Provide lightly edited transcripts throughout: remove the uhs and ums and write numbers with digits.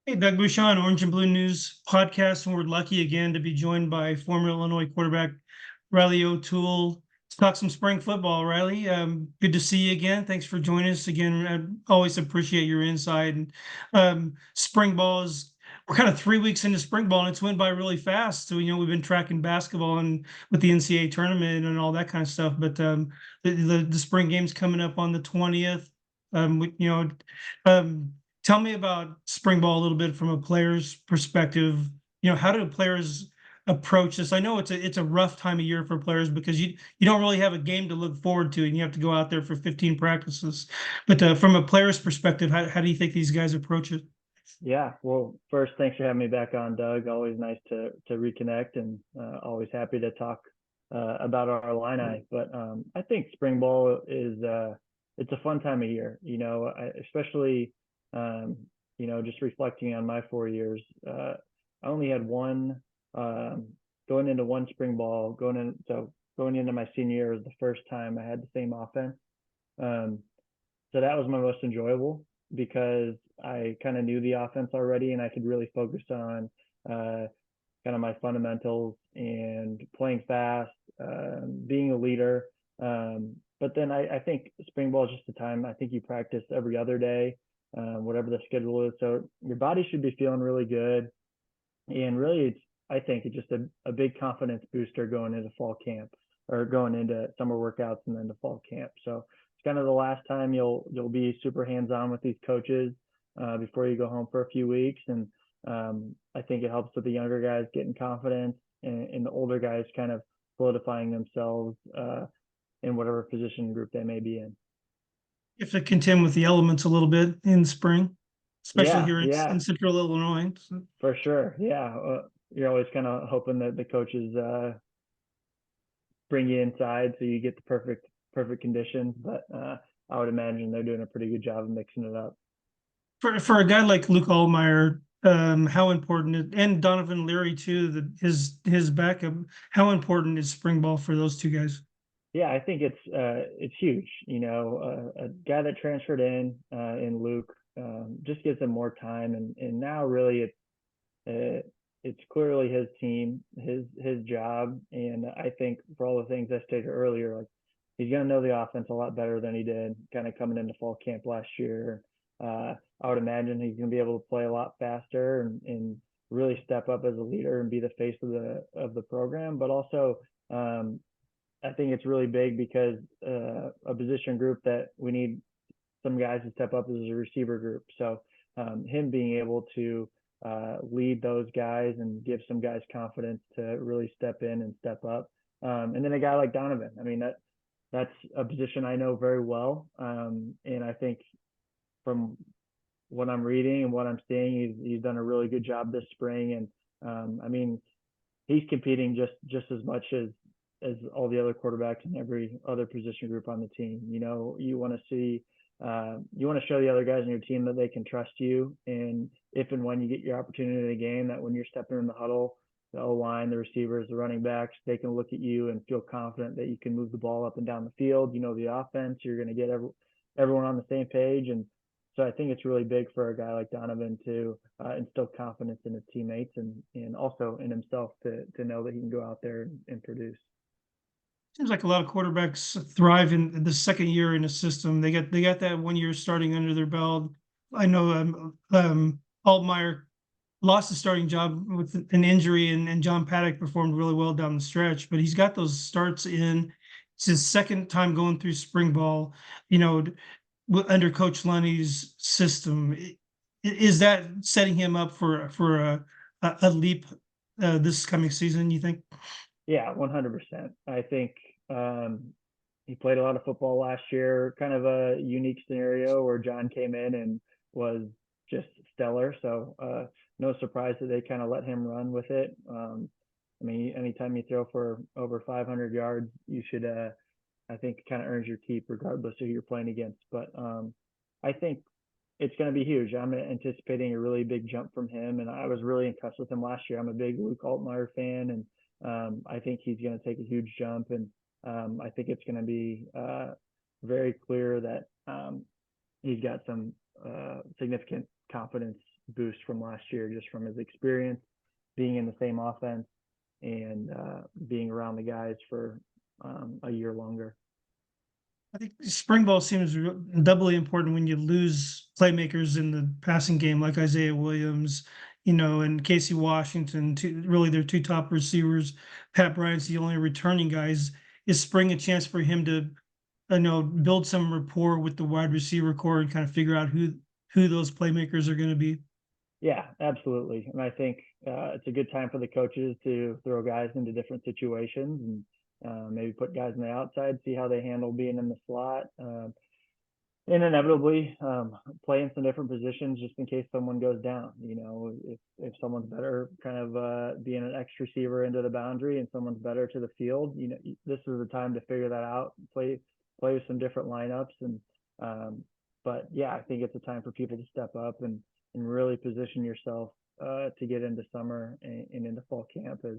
Hey, Doug Bouchon, Orange and Blue News podcast, and we're lucky again to be joined by former Illinois quarterback Reilly O'Toole to talk some spring football. Riley, good to see you again. Thanks for joining us again. I always appreciate your insight. And spring ball is we're kind of 3 weeks into spring ball, and it's went by really fast. So we've been tracking basketball and with the NCAA tournament and all that kind of stuff. But the spring game's coming up on the 20th. Um, Tell me about spring ball a little bit from a player's perspective. How do players approach this? I know it's a rough time of year for players because you don't really have a game to look forward to, and you have to go out there for 15 practices. But from a player's perspective, how do you think these guys approach it? Yeah, well, first, thanks for having me back on, Doug. Always nice to reconnect, and always happy to talk about our Illini. But I think spring ball is it's a fun time of year. Especially just reflecting on my 4 years. I only had one going into one spring ball. Going into my senior year was the first time I had the same offense. Um, so that was my most enjoyable because I kind of knew the offense already and I could really focus on kind of my fundamentals and playing fast, being a leader. But then I think spring ball is just a time I think you practice every other day, whatever the schedule is. So your body should be feeling really good. And really, I think it's just a big confidence booster going into fall camp or going into summer workouts and then to fall camp. So it's kind of the last time you'll be super hands on with these coaches before you go home for a few weeks. And I think it helps with the younger guys getting confidence and the older guys kind of solidifying themselves in whatever position group they may be in. You have to contend with the elements a little bit in spring, especially Yeah, here in yeah, Central Illinois. So, for sure. Yeah, you're always kind of hoping that the coaches bring you inside so you get the perfect conditions. But I would imagine they're doing a pretty good job of mixing it up. for a guy like Luke Altmaier, how important and Donovan Leary too, his backup, how important is spring ball for those two guys? Yeah, I think it's huge. A guy that transferred in Luke just gives him more time, and now really it's clearly his team, his job, and I think for all the things I stated earlier, like he's gonna know the offense a lot better than he did kind of coming into fall camp last year. I would imagine he's gonna be able to play a lot faster and really step up as a leader and be the face of the program, but also I think it's really big because a position group that we need some guys to step up as a receiver group. So him being able to lead those guys and give some guys confidence to really step in and step up. And then a guy like Donovan, I mean that's a position I know very well, and I think from what I'm reading and what I'm seeing, he's done a really good job this spring. And I mean, he's competing just as much as all the other quarterbacks in every other position group on the team. You want to see you want to show the other guys in your team that they can trust you, and if and when you get your opportunity in the game, that when you're stepping in the huddle, the O line, the receivers, the running backs, they can look at you and feel confident that you can move the ball up and down the field. You know the offense, you're going to get everyone on the same page, and so I think it's really big for a guy like Donovan to instill confidence in his teammates and also in himself to know that he can go out there and produce. Seems like a lot of quarterbacks thrive in the second year in a system. They got that 1 year starting under their belt. I know Altmaier lost the starting job with an injury, and John Paddock performed really well down the stretch, but he's got those starts in. It's his second time going through spring ball, you know, under Coach Lunny's system. Is that setting him up for a leap this coming season, you think? Yeah, 100%. I think he played a lot of football last year, kind of a unique scenario where John came in and was just stellar. So no surprise that they kind of let him run with it. I mean, anytime you throw for over 500 yards, you should, I think, kind of earns your keep regardless of who you're playing against. But I think it's going to be huge. I'm anticipating a really big jump from him, and I was really impressed with him last year. I'm a big Luke Altmaier fan, and I think he's going to take a huge jump, and I think it's going to be very clear that he's got some significant confidence boost from last year, just from his experience, being in the same offense, and being around the guys for a year longer. I think spring ball seems doubly important when you lose playmakers in the passing game, like Isaiah Williams, and Casey Washington. Really, their two top receivers. Pat Bryant's the only returning guys. Is spring a chance for him to, build some rapport with the wide receiver core and kind of figure out who those playmakers are going to be? Yeah, absolutely. And I think it's a good time for the coaches to throw guys into different situations and maybe put guys on the outside, see how they handle being in the slot. And inevitably play in some different positions just in case someone goes down. If someone's better, kind of being an X receiver into the boundary, and someone's better to the field, this is the time to figure that out. Play with some different lineups, and but yeah, I think it's a time for people to step up and really position yourself to get into summer and into fall camp as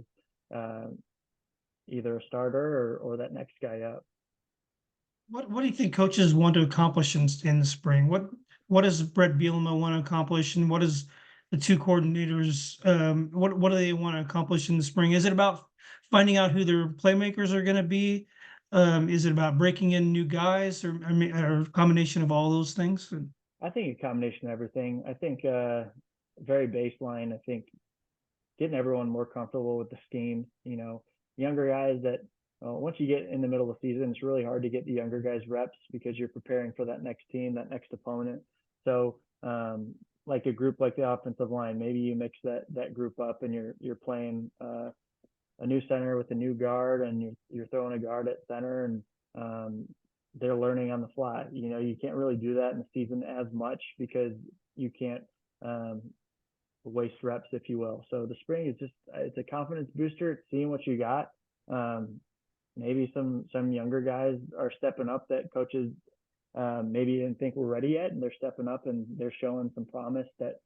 either a starter or that next guy up. What do you think coaches want to accomplish in the spring? What does Bret Bielema want to accomplish, and what does the two coordinators what do they want to accomplish in the spring? Is it about finding out who their playmakers are going to be? Is it about breaking in new guys, or or a combination of all those things? I think a combination of everything. I think very baseline. I think getting everyone more comfortable with the scheme. Younger guys that once you get in the middle of the season, it's really hard to get the younger guys reps because you're preparing for that next team, that next opponent. So like a group like the offensive line, maybe you mix that group up and you're playing a new center with a new guard, and you're throwing a guard at center, and they're learning on the fly. You can't really do that in the season as much because you can't waste reps, if you will. So the spring is it's a confidence booster. It's seeing what you got. Maybe some younger guys are stepping up that coaches maybe didn't think were ready yet, and they're stepping up and they're showing some promise that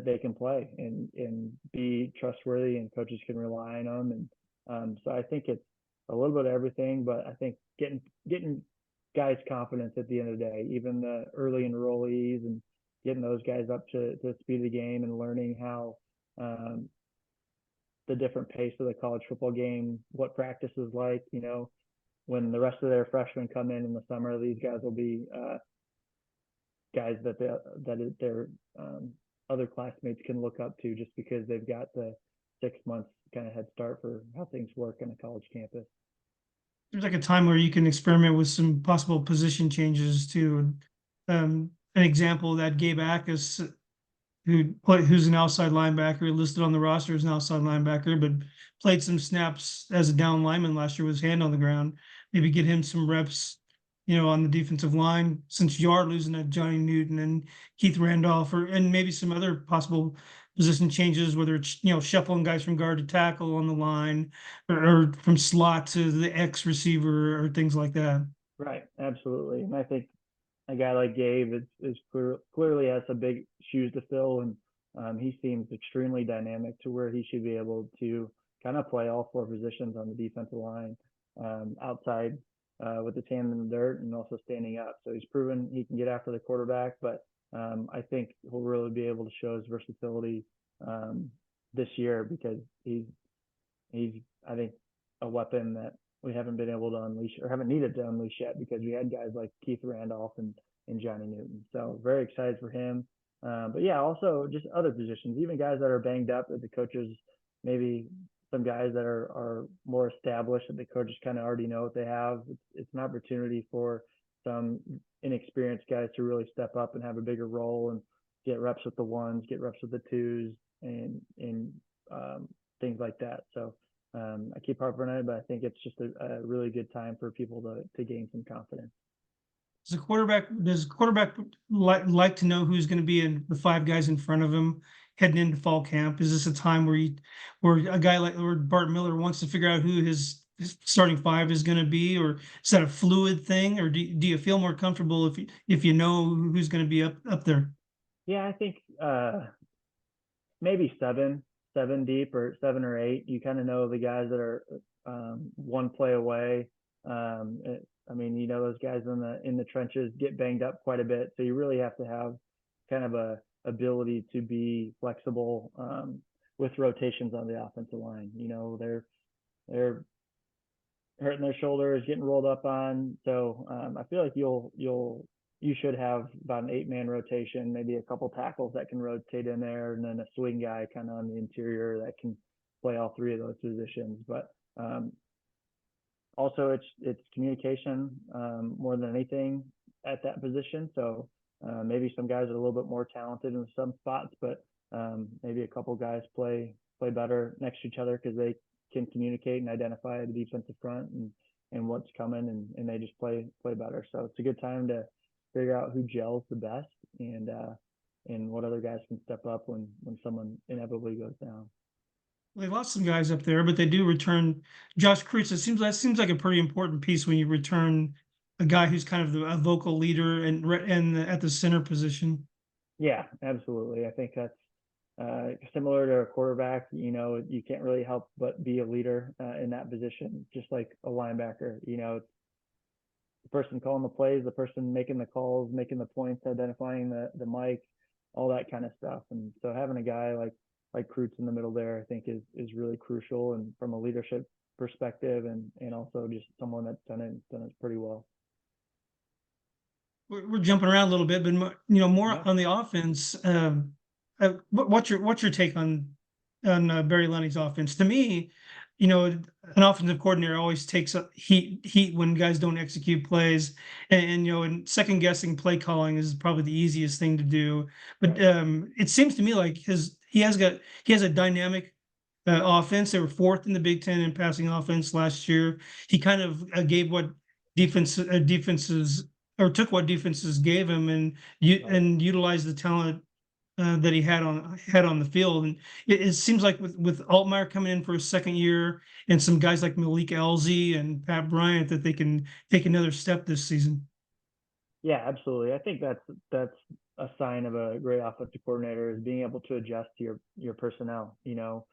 they can play and be trustworthy, and coaches can rely on them. And so I think it's a little bit of everything, but I think getting guys confidence at the end of the day, even the early enrollees, and getting those guys up to the speed of the game and learning how the different pace of the college football game, what practice is like. When the rest of their freshmen come in the summer, these guys will be guys that their other classmates can look up to, just because they've got the 6 months kind of head start for how things work on a college campus. There's like a time where you can experiment with some possible position changes too. An example of that, Gabe Ackus, who's an outside linebacker, listed on the roster as an outside linebacker, but played some snaps as a down lineman last year with his hand on the ground. Maybe get him some reps, on the defensive line, since you are losing to Johnny Newton and Keith Randolph, and maybe some other possible position changes, whether it's, shuffling guys from guard to tackle on the line, or from slot to the X receiver, or things like that. Right, absolutely. And I think a guy like Gabe clearly has some big shoes to fill, and he seems extremely dynamic to where he should be able to kind of play all four positions on the defensive line, outside with his hand in the dirt and also standing up. So he's proven he can get after the quarterback, but I think he'll really be able to show his versatility this year, because he's I think a weapon that we haven't been able to unleash, or haven't needed to unleash yet, because we had guys like Keith Randolph and Johnny Newton. So very excited for him. But yeah, also just other positions, even guys that are banged up that the coaches, maybe some guys that are more established that the coaches kind of already know what they have. It's an opportunity for some inexperienced guys to really step up and have a bigger role and get reps with the ones, get reps with the twos, and things like that. So I keep harping on it, but I think it's just a really good time for people to gain some confidence. Does a quarterback like to know who's going to be in the five guys in front of him heading into fall camp? Is this a time where a guy like Bart Miller wants to figure out who his starting five is going to be, or is that a fluid thing, or do you feel more comfortable if you know who's going to be up there? Yeah, I think maybe seven deep, or 7 or 8. You kind of know the guys that are one play away. I mean, those guys in the trenches get banged up quite a bit, so you really have to have kind of a ability to be flexible with rotations on the offensive line. You know, they're hurting their shoulders, getting rolled up on. So I feel like you should have about an 8-man rotation, maybe a couple tackles that can rotate in there, and then a swing guy kind of on the interior that can play all 3 of those positions. But also it's communication more than anything at that position. So maybe some guys are a little bit more talented in some spots, but maybe a couple guys play better next to each other because they can communicate and identify the defensive front and what's coming, and they just play better. So it's a good time to figure out who gels the best and what other guys can step up when someone inevitably goes down. They lost some guys up there, but they do return Josh Kreutz. Seems like a pretty important piece when you return a guy who's kind of a vocal leader and at the center position. Yeah, absolutely. I think that's similar to a quarterback. You know, you can't really help but be a leader in that position, just like a linebacker. You know, the person calling the plays, the person making the calls, making the points, identifying the mic, all that kind of stuff. And so having a guy like Kreutz in the middle there, I think is really crucial, and from a leadership perspective, and also just someone that's done it pretty well. We're jumping around a little bit, but more Yeah. on the offense. What's your take on Barry Lunny's offense? To me, an offensive coordinator always takes heat when guys don't execute plays, and second guessing play calling is probably the easiest thing to do. But it seems to me like he has a dynamic offense. They were 4th in the Big Ten in passing offense last year. He kind of gave what defenses or took what defenses gave him and utilized the talent that he had on the field. And it seems like with Altmaier coming in for a second year and some guys like Malik Elzy and Pat Bryant that they can take another step this season. Yeah, absolutely. I think that's a sign of a great offensive coordinator, is being able to adjust to your personnel. You know,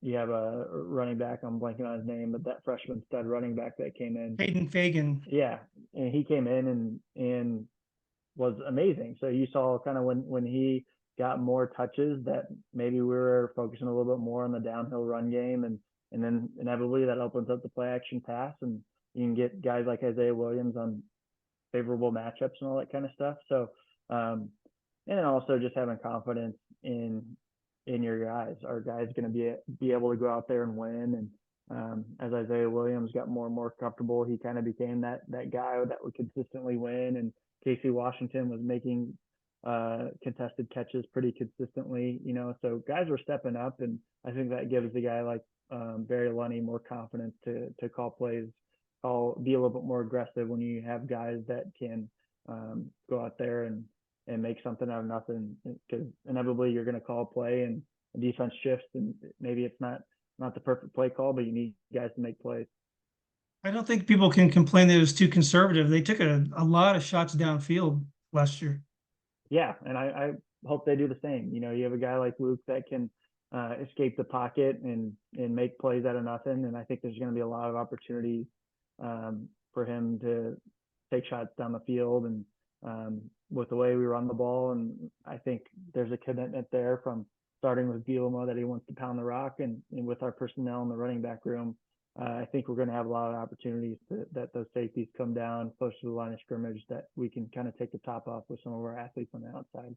you have a running back, I'm blanking on his name, but that freshman stud running back that came in. Hayden Fagan. Yeah, and he came in and was amazing. So you saw kind of when he got more touches that maybe we were focusing a little bit more on the downhill run game, and then inevitably that opens up the play action pass, and you can get guys like Isaiah Williams on favorable matchups and all that kind of stuff. So and then also just having confidence in your guys. Our guys going to be able to go out there and win. And as Isaiah Williams got more and more comfortable, he kind of became that guy that would consistently win. And Casey Washington was making contested catches pretty consistently, so guys were stepping up, and I think that gives a guy like Barry Lunny more confidence to call plays, be a little bit more aggressive when you have guys that can go out there and make something out of nothing, because inevitably you're going to call a play and the defense shifts, and maybe it's not the perfect play call, but you need guys to make plays. I don't think people can complain that it was too conservative. They took a lot of shots downfield last year. Yeah, and I hope they do the same. You have a guy like Luke that can escape the pocket and make plays out of nothing, and I think there's going to be a lot of opportunities for him to take shots down the field, and with the way we run the ball, and I think there's a commitment there from starting with Bielema that he wants to pound the rock, and with our personnel in the running back room, I think we're going to have a lot of opportunities that those safeties come down close to the line of scrimmage, that we can kind of take the top off with some of our athletes on the outside.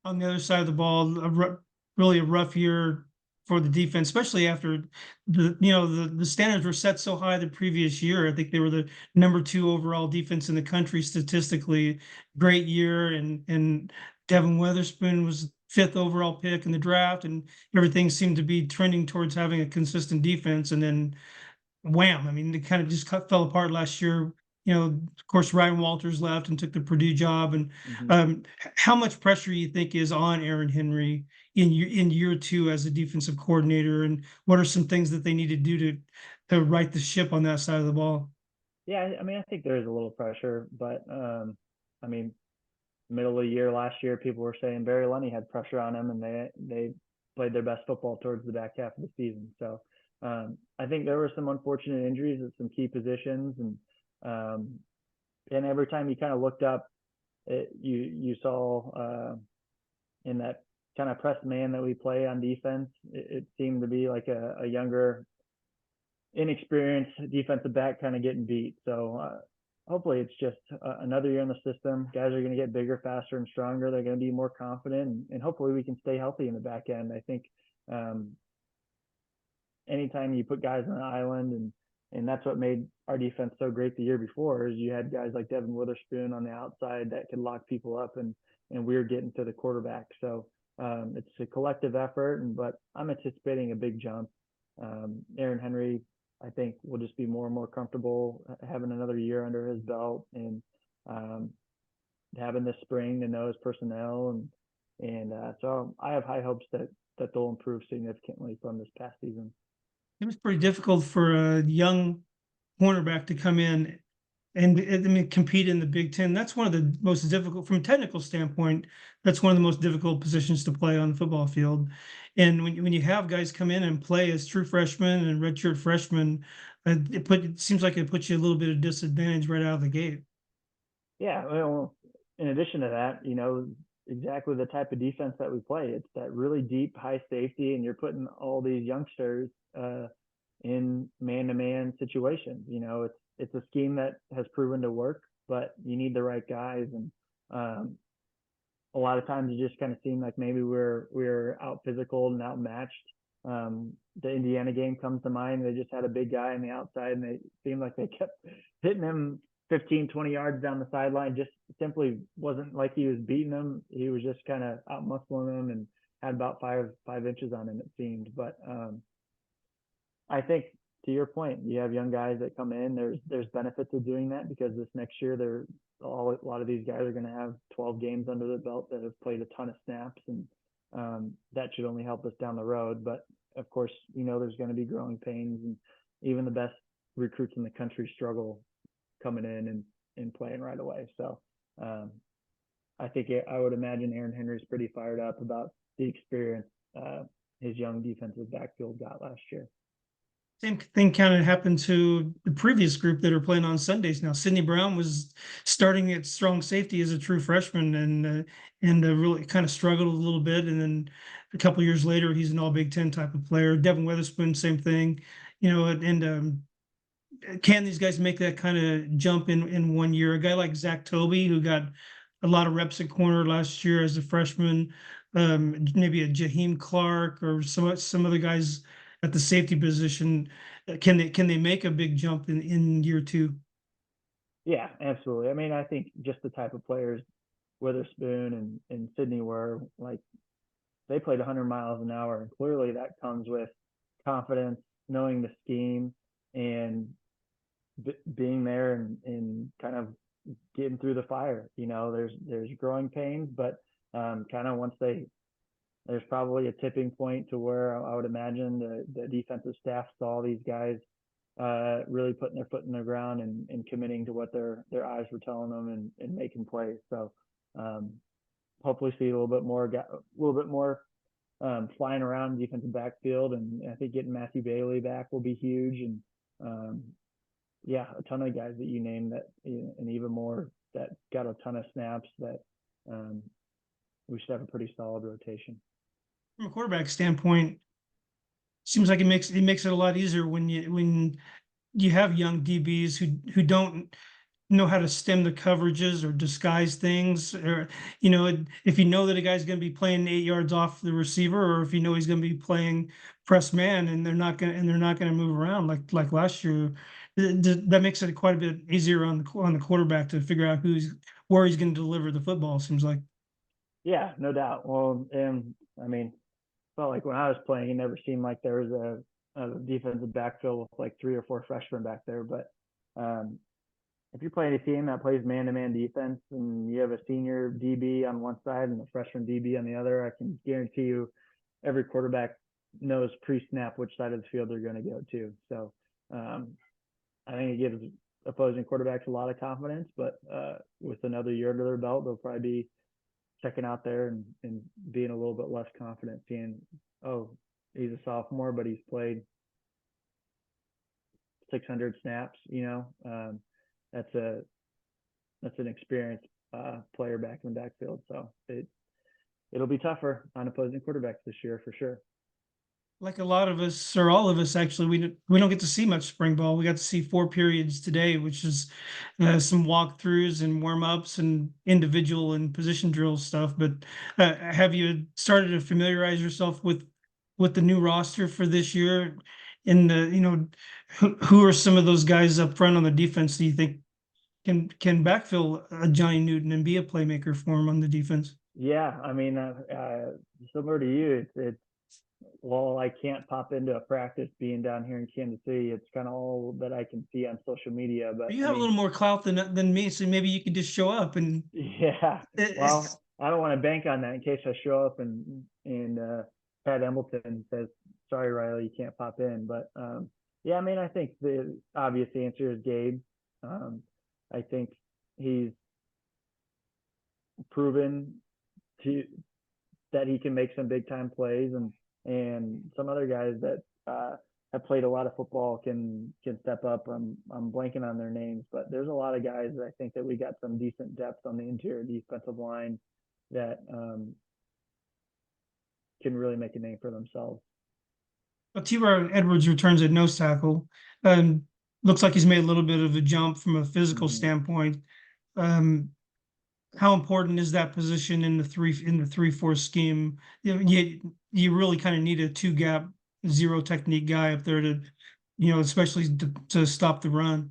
On the other side of the ball, really a rough year for the defense, especially after the standards were set so high the previous year. I think they were the number 2 overall defense in the country statistically. Great year, and Devin Witherspoon was 5th overall pick in the draft, and everything seemed to be trending towards having a consistent defense. And then, wham! I mean, it kind of just fell apart last year. Of course, Ryan Walters left and took the Purdue job. And how much pressure you think is on Aaron Henry in year 2 as a defensive coordinator, and what are some things that they need to do to right the ship on that side of the ball? Yeah, I mean, I think there is a little pressure, but I mean, middle of the year last year, people were saying Barry Lunny had pressure on him, and they played their best football towards the back half of the season. So I think there were some unfortunate injuries at some key positions, and every time you kind of looked up you saw in that kind of press man that we play on defense, it seemed to be like a younger, inexperienced defensive back kind of getting beat. So hopefully it's just another year in the system. Guys are going to get bigger, faster, and stronger. They're going to be more confident, and hopefully we can stay healthy in the back end. I think anytime you put guys on an island, and that's what made our defense so great the year before, is you had guys like Devin Witherspoon on the outside that could lock people up, and we were getting to the quarterback. So it's a collective effort, but I'm anticipating a big jump. Aaron Henry, I think, will just be more and more comfortable having another year under his belt, and having this spring to know his personnel, and so I have high hopes that they'll improve significantly from this past season. It was pretty difficult for a young cornerback to come in and I mean, compete in the Big Ten. That's one of the most difficult, from a technical standpoint. That's one of the most difficult positions to play on the football field. And when you have guys come in and play as true freshmen and redshirt freshmen, it seems like it puts you a little bit of disadvantage right out of the gate. Yeah, well, in addition to that, exactly the type of defense that we play. It's that really deep, high safety, and you're putting all these youngsters in man-to-man situations. It's a scheme that has proven to work, but you need the right guys, and a lot of times it just kind of seemed like maybe we're out physical and outmatched. The Indiana game comes to mind. They just had a big guy on the outside, and they seemed like they kept hitting him 15, 20 yards down the sideline. Just simply wasn't like he was beating them. He was just kind of out muscling them and had about five inches on him, it seemed. But I think, to your point, you have young guys that come in. There's benefits of doing that, because this next year a lot of these guys are going to have 12 games under their belt that have played a ton of snaps, and that should only help us down the road. But of course, there's going to be growing pains, and even the best recruits in the country struggle coming in and playing right away. So I think I would imagine Aaron Henry's pretty fired up about the experience his young defensive backfield got last year. Same thing kind of happened to the previous group that are playing on Sundays now. Sidney Brown was starting at strong safety as a true freshman, and really kind of struggled a little bit. And then a couple years later, he's an All Big Ten type of player. Devin Witherspoon, same thing. Can these guys make that kind of jump in 1 year? A guy like Zach Toby, who got a lot of reps at corner last year as a freshman, maybe a Jaheim Clark or some other guys at the safety position, can they make a big jump in year two? Yeah, absolutely. I mean, I think just the type of players Witherspoon and Sidney were, like, they played 100 miles an hour, and clearly that comes with confidence, knowing the scheme, and being there and kind of getting through the fire. There's growing pains, but kind of once there's probably a tipping point to where I would imagine the defensive staff saw these guys really putting their foot in the ground and committing to what their eyes were telling them, and making plays. So hopefully see a little bit more flying around the defensive backfield, and I think getting Matthew Bailey back will be huge, and yeah, a ton of guys that you named that, and even more that got a ton of snaps, that we should have a pretty solid rotation. From a quarterback standpoint, seems like it makes it a lot easier when you have young DBs who don't know how to stem the coverages or disguise things, or if you know that a guy's going to be playing 8 yards off the receiver, or if you know he's going to be playing press man and they're not going to move around like last year, that makes it quite a bit easier on the quarterback to figure out where he's going to deliver the football. Seems like. Yeah, no doubt. Well, and I mean, felt like when I was playing, it never seemed like there was a defensive backfield with like 3 or 4 freshmen back there. But if you're playing a team that plays man-to-man defense, and you have a senior DB on one side and a freshman DB on the other, I can guarantee you every quarterback knows pre-snap which side of the field they're going to go to. So I think it gives opposing quarterbacks a lot of confidence, but with another year under their belt, they'll probably be checking out there and being a little bit less confident, seeing, oh, he's a sophomore, but he's played 600 snaps. That's an experienced player back in the backfield. So it'll be tougher on opposing quarterbacks this year for sure. Like a lot of us, or all of us, actually, we don't get to see much spring ball. We got to see 4 periods today, which is some walkthroughs and warm ups and individual and position drill stuff. But have you started to familiarize yourself with the new roster for this year? And who are some of those guys up front on the defense that you think can backfill Johnny Newton and be a playmaker for him on the defense? Yeah, I mean, similar to you, it's well, I can't pop into a practice being down here in Kansas City. It's kind of all that I can see on social media. But You I have a mean, little more clout than me, so maybe you could just show up and yeah. Well, I don't want to bank on that in case I show up and Pat Embleton says, "Sorry, Riley, you can't pop in." But yeah, I mean, I think the obvious answer is Gabe. I think he's proven to that he can make some big time plays, and some other guys that have played a lot of football can step up. I'm blanking on their names, but there's a lot of guys that I think that we got some decent depth on the interior defensive line that can really make a name for themselves. Well, T-Bar Edwards returns at nose tackle. Looks like he's made a little bit of a jump from a physical Mm-hmm. standpoint. How important is that position in the 3-4 scheme? You really kind of need a 2-gap zero technique guy up there to, especially to stop the run.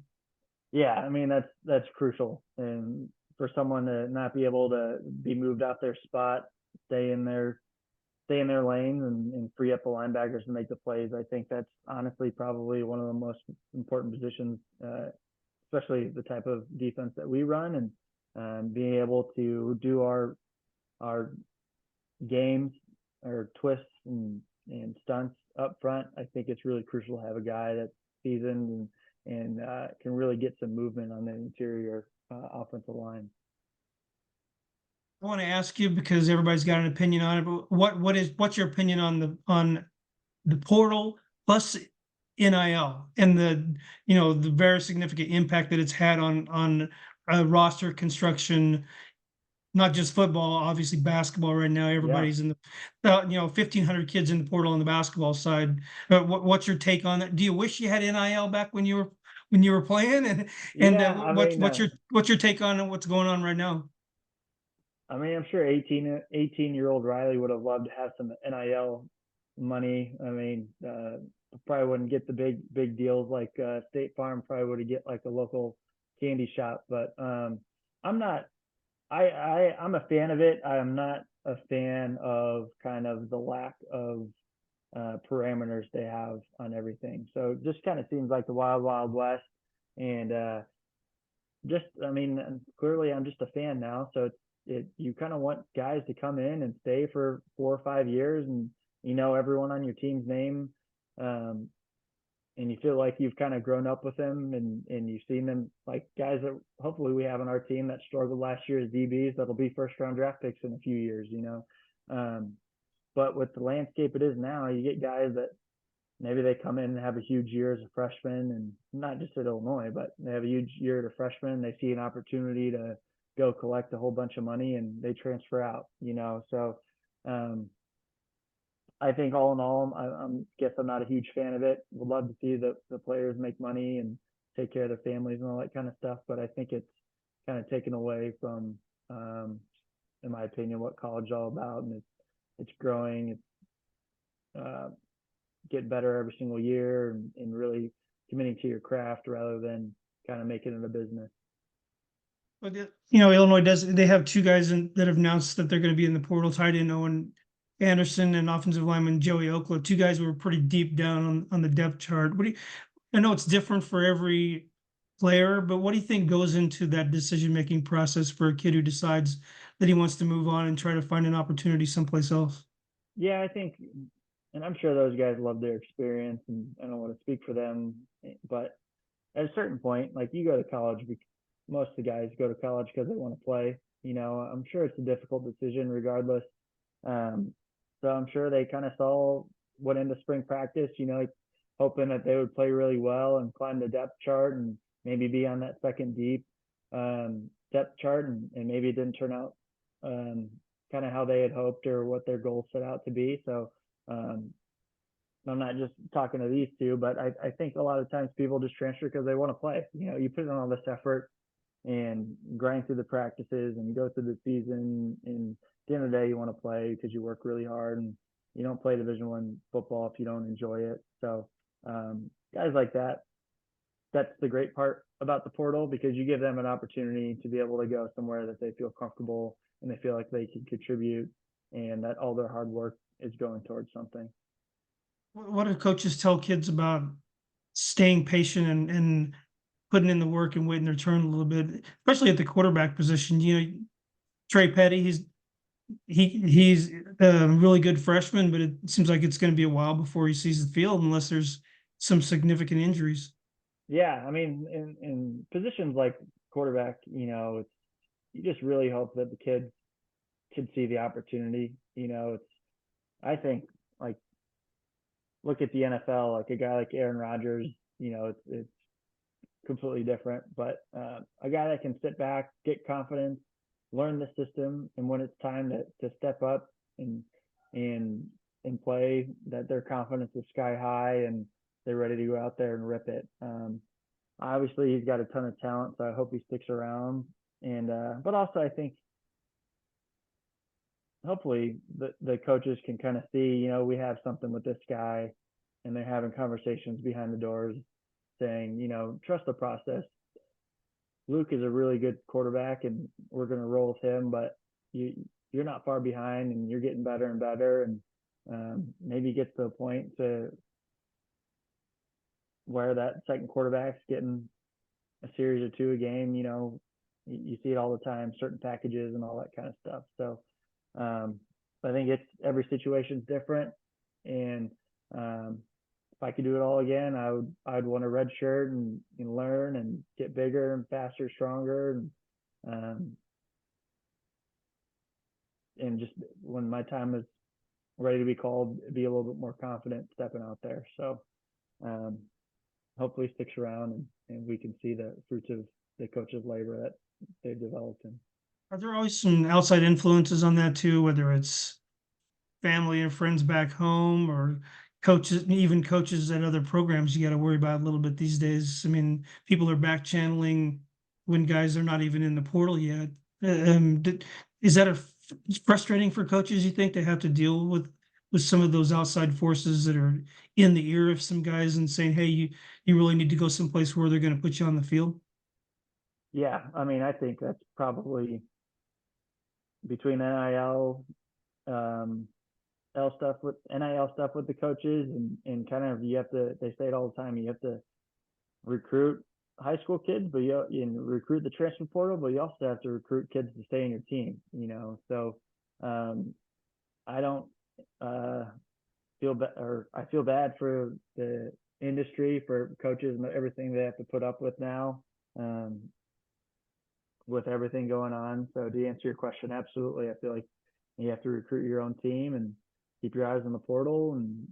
Yeah, I mean that's crucial, and for someone to not be able to be moved out their spot, stay in their lanes and free up the linebackers to make the plays. I think that's honestly probably one of the most important positions, especially the type of defense that we run, and being able to do our games or twists and stunts up front. I think it's really crucial to have a guy that's seasoned and can really get some movement on the interior offensive line. I want to ask you because everybody's got an opinion on it, but what's your opinion on the portal plus NIL and the very significant impact that it's had on roster construction, not just football, obviously basketball right now. Yeah. Everybody's in the 1,500 kids in the portal on the basketball side. What's your take on that? Do you wish you had NIL back when you were playing? And Yeah, I mean, what's your take on what's going on right now? I mean, I'm sure 18-year-old Reilly would have loved to have some NIL money. I mean, probably wouldn't get the big deals like State Farm probably would have get like a local candy shop. But I'm not. I'm a fan of it. I am not a fan of kind of the lack of parameters they have on everything. So it just kind of seems like the wild, wild west. And I mean, clearly I'm just a fan now. So you kind of want guys to come in and stay for 4 or 5 years, and everyone on your team's name, and you feel like you've kind of grown up with them, and you've seen them, like guys that hopefully we have on our team that struggled last year as DBs that'll be first round draft picks in a few years. But with the landscape it is now, you get guys that maybe they come in and have a huge year as a freshman, and not just at Illinois, but they have a huge year as a freshman. They see an opportunity to go collect a whole bunch of money and they transfer out, So I think all in all, I guess I'm not a huge fan of it. Would love to see the players make money and take care of their families and all that kind of stuff. But I think it's kind of taken away from, in my opinion, what college is all about. And it's growing. It's get better every single year and really committing to your craft rather than kind of making it a business. But Illinois they have 2 guys that have announced that they're going to be in the portal, tight end Owen Anderson and offensive lineman Joey Okla, 2 guys who were pretty deep down on the depth chart. I know it's different for every player, but what do you think goes into that decision-making process for a kid who decides that he wants to move on and try to find an opportunity someplace else? Yeah, I think, and I'm sure those guys love their experience, and I don't want to speak for them, but at a certain point, like you go to college, most of the guys go to college because they want to play. I'm sure it's a difficult decision regardless. So I'm sure they kind of went into spring practice, hoping that they would play really well and climb the depth chart and maybe be on that second deep. To depth chart, and maybe it didn't turn out kind of how they had hoped or what their goals set out to be. So I'm not just talking to these two, but I think a lot of times people just transfer because they want to play. You put in all this effort and grind through the practices and go through the season, and at the end of the day, you want to play because you work really hard, and you don't play Division I football if you don't enjoy it. So guys like that, that's the great part about the portal, because you give them an opportunity to be able to go somewhere that they feel comfortable and they feel like they can contribute, and that all their hard work is going towards something. What do coaches tell kids about staying patient and putting in the work and waiting their turn a little bit, especially at the quarterback position? Trey Petty, he's a really good freshman, but it seems like it's going to be a while before he sees the field unless there's some significant injuries. Yeah, I mean, in positions like quarterback, it's, you just really hope that the kids can see the opportunity. I think, like, look at the NFL, like a guy like Aaron Rodgers. It's completely different, but a guy that can sit back, get confidence, learn the system, and when it's time to step up and and play, that their confidence is sky high and they're ready to go out there and rip it. Obviously, he's got a ton of talent, so I hope he sticks around. And but also, I think hopefully the coaches can kind of see, we have something with this guy, and they're having conversations behind the doors saying, trust the process. Luke is a really good quarterback, and we're going to roll with him, but you're not far behind, and you're getting better and better. And maybe get to a point to where that second quarterback's getting a series or two a game. You see it all the time, certain packages and all that kind of stuff. So I think every situation's different, and if I could do it all again, I'd want a red shirt and learn and get bigger and faster, stronger, and just when my time is ready to be called, be a little bit more confident stepping out there. So hopefully sticks around, and we can see the fruits of the coach's labor that they've developed. Are there always some outside influences on that too, whether it's family and friends back home or even coaches at other programs you got to worry about a little bit these days? I mean, people are back channeling when guys are not even in the portal yet. Is that frustrating for coaches, you think, they have to deal with some of those outside forces that are in the ear of some guys and saying, hey, you really need to go someplace where they're going to put you on the field? Yeah, I mean, I think that's probably between NIL stuff with the coaches, and kind of, they say it all the time, you have to recruit high school kids, but you recruit the transfer portal, but you also have to recruit kids to stay in your team. So I don't I feel bad for the industry, for coaches and everything they have to put up with now, with everything going on. So to answer your question, absolutely, I feel like you have to recruit your own team and keep your eyes on the portal and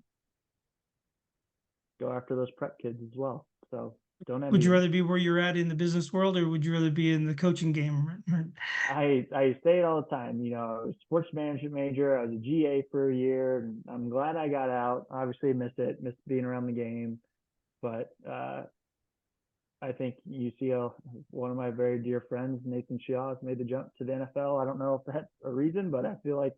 go after those prep kids as well. So don't envy Would you them. rather be where you're at in the business world, or would you rather be in the coaching game? I say it all the time. I was a sports management major. I was a GA for a year, and I'm glad I got out. Obviously, missed being around the game, but I think one of my very dear friends, Nathan Shaw, has made the jump to the NFL. I don't know if that's a reason, but I feel like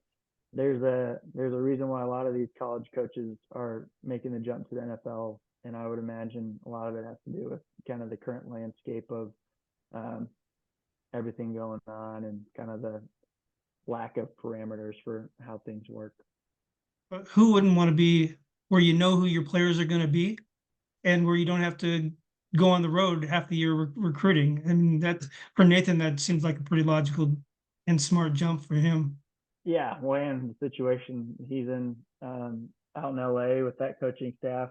there's a reason why a lot of these college coaches are making the jump to the NFL, and I would imagine a lot of it has to do with kind of the current landscape of everything going on, and kind of the lack of parameters for how things work. But who wouldn't want to be where you know who your players are going to be, and where you don't have to go on the road half the year recruiting? I mean, for Nathan, that seems like a pretty logical and smart jump for him. Yeah, well, and the situation he's in out in LA with that coaching staff,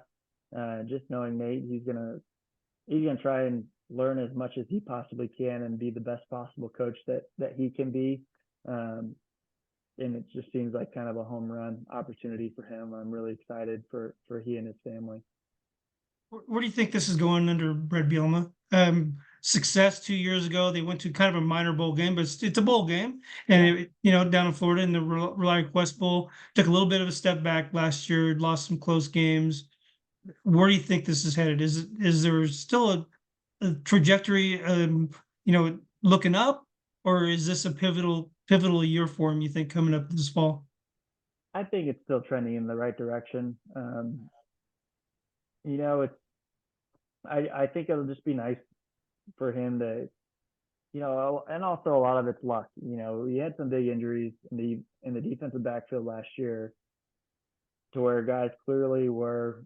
just knowing Nate, he's gonna try and learn as much as he possibly can and be the best possible coach that he can be. And it just seems like kind of a home run opportunity for him. I'm really excited for he and his family. Where do you think this is going under Bret Bielema? success 2 years ago. They went to kind of a minor bowl game, but it's a bowl game, and Yeah. down in Florida in the Reliant Quest Bowl, took a little bit of a step back last year, lost some close games. Where do you think this is headed? Is there still a trajectory, looking up, or is this a pivotal year for him? You think coming up this fall? I think it's still trending in the right direction. You know, it's I think it'll just be nice for him to, and also a lot of it's luck. He had some big injuries in the defensive backfield last year, to where guys clearly were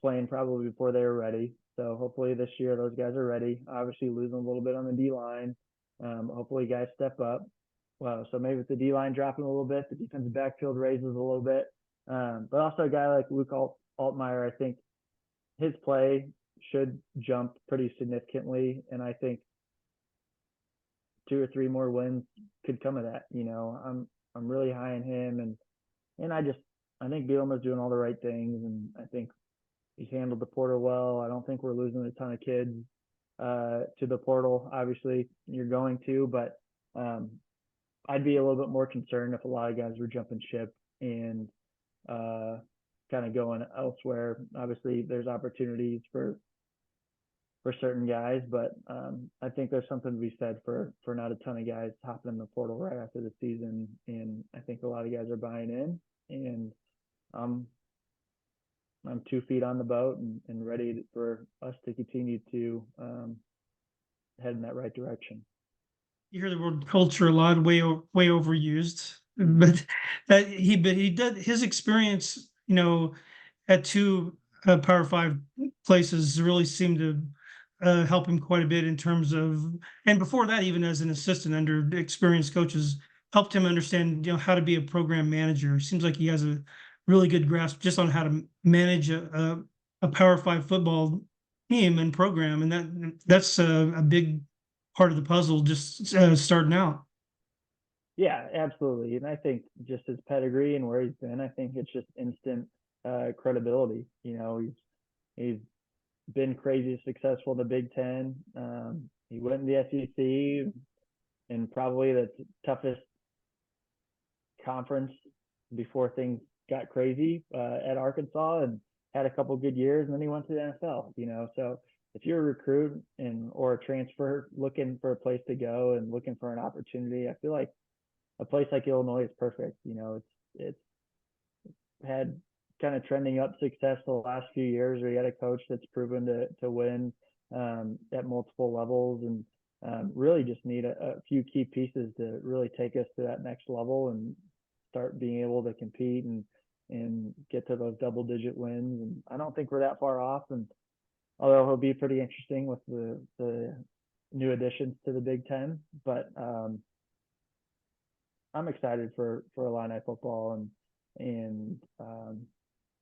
playing probably before they were ready. So hopefully this year those guys are ready. Obviously losing a little bit on the D line. Hopefully guys step up. Well, so maybe with the D line dropping a little bit, the defensive backfield raises a little bit. But also a guy like Luke Altmaier, I think his play should jump pretty significantly, and I think 2 or 3 more wins could come of that. I'm really high on him, and I think Bielema's doing all the right things, and I think he's handled the portal well. I don't think we're losing a ton of kids to the portal. Obviously, you're going to, but I'd be a little bit more concerned if a lot of guys were jumping ship and kind of going elsewhere. Obviously, there's opportunities for certain guys, but I think there's something to be said for not a ton of guys hopping in the portal right after the season, and I think a lot of guys are buying in, and I'm 2 feet on the boat and ready for us to continue to head in that right direction. You hear the word culture a lot, way overused, but he did his experience, at two Power Five places really seemed to help him quite a bit in terms of, and before that, even as an assistant under experienced coaches, helped him understand, how to be a program manager. Seems like he has a really good grasp just on how to manage a Power Five football team and program, and that's a big part of the puzzle just starting out. Yeah, absolutely. And I think just his pedigree and where he's been, I think it's just instant credibility. He's been crazy successful in the Big Ten. He went in the SEC and probably the toughest conference before things got crazy at Arkansas, and had a couple good years, and then he went to the NFL. So if you're a recruit or a transfer looking for a place to go and looking for an opportunity, I feel like a place like Illinois is perfect. It's had kind of trending up success the last few years, where you got a coach that's proven to win at multiple levels, and really just need a few key pieces to really take us to that next level and start being able to compete and get to those double-digit wins. And I don't think we're that far off. And although he'll be pretty interesting with the new additions to the Big Ten, but I'm excited for Illini football, and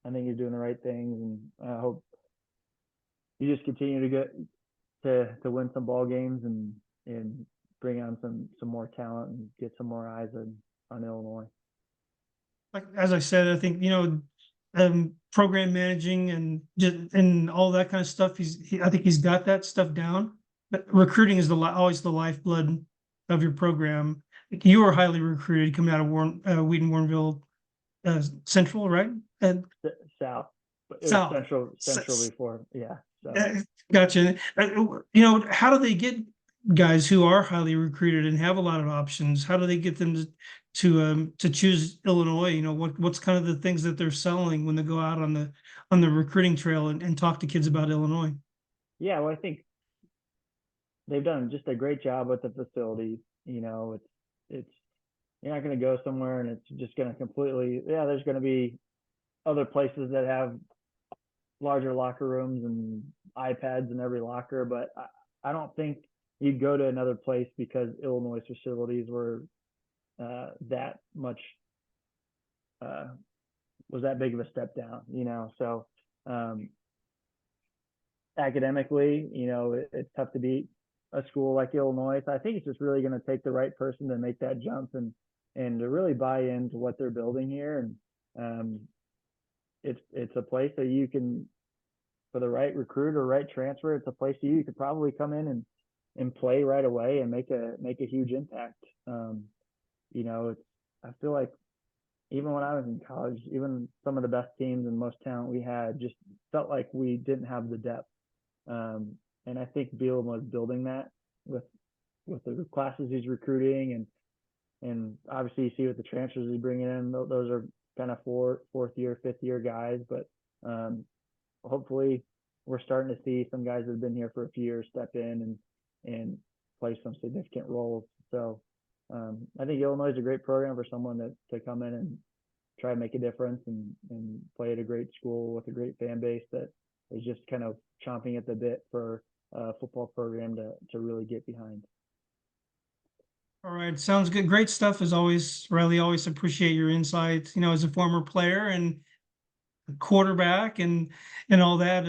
I think he's doing the right things, and I hope you just continue to get to win some ball games and bring on some more talent and get some more eyes on Illinois. Like as I said, I think program managing and all that kind of stuff. I think he's got that stuff down. But recruiting is always the lifeblood of your program. You were highly recruited coming out of Wheaton Warrenville Central, right? And South, but it was South. Central before, yeah. So Gotcha. How do they get guys who are highly recruited and have a lot of options? How do they get them to choose Illinois? What's kind of the things that they're selling when they go out on the recruiting trail and talk to kids about Illinois? yeah, well, I think they've done just a great job with the facilities. It's you're not going to go somewhere and it's just going to completely, yeah, there's going to be other places that have larger locker rooms and iPads in every locker, but I don't think you'd go to another place because Illinois facilities were that much was that big of a step down. So academically, it's tough to beat a school like Illinois. So I think it's just really going to take the right person to make that jump and to really buy into what they're building here. And it's a place that you can, for the right recruit or right transfer, it's a place you could probably come in and play right away and make a huge impact. You know, it's I feel like even when I was in college, even some of the best teams and most talent we had just felt like we didn't have the depth. Um, and I think Bielema was building that with the classes he's recruiting, and obviously you see with the transfers he's bringing in, those are kind of fourth year, fifth year guys. But hopefully we're starting to see some guys that have been here for a few years step in and play some significant roles. So I think Illinois is a great program for someone to come in and try to make a difference and play at a great school with a great fan base that is just kind of chomping at the bit for a football program to really get behind. All right, sounds good. Great stuff as always, Riley. Always appreciate your insights. As a former player and quarterback and all that.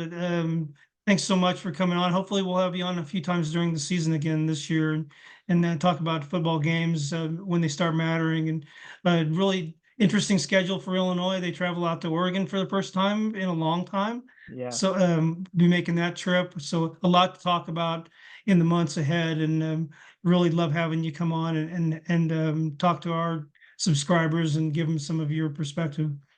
Thanks so much for coming on. Hopefully, we'll have you on a few times during the season again this year, and then talk about football games when they start mattering. And really interesting schedule for Illinois. They travel out to Oregon for the first time in a long time, Yeah, so be making that trip. So a lot to talk about in the months ahead, and really love having you come on and talk to our subscribers and give them some of your perspective.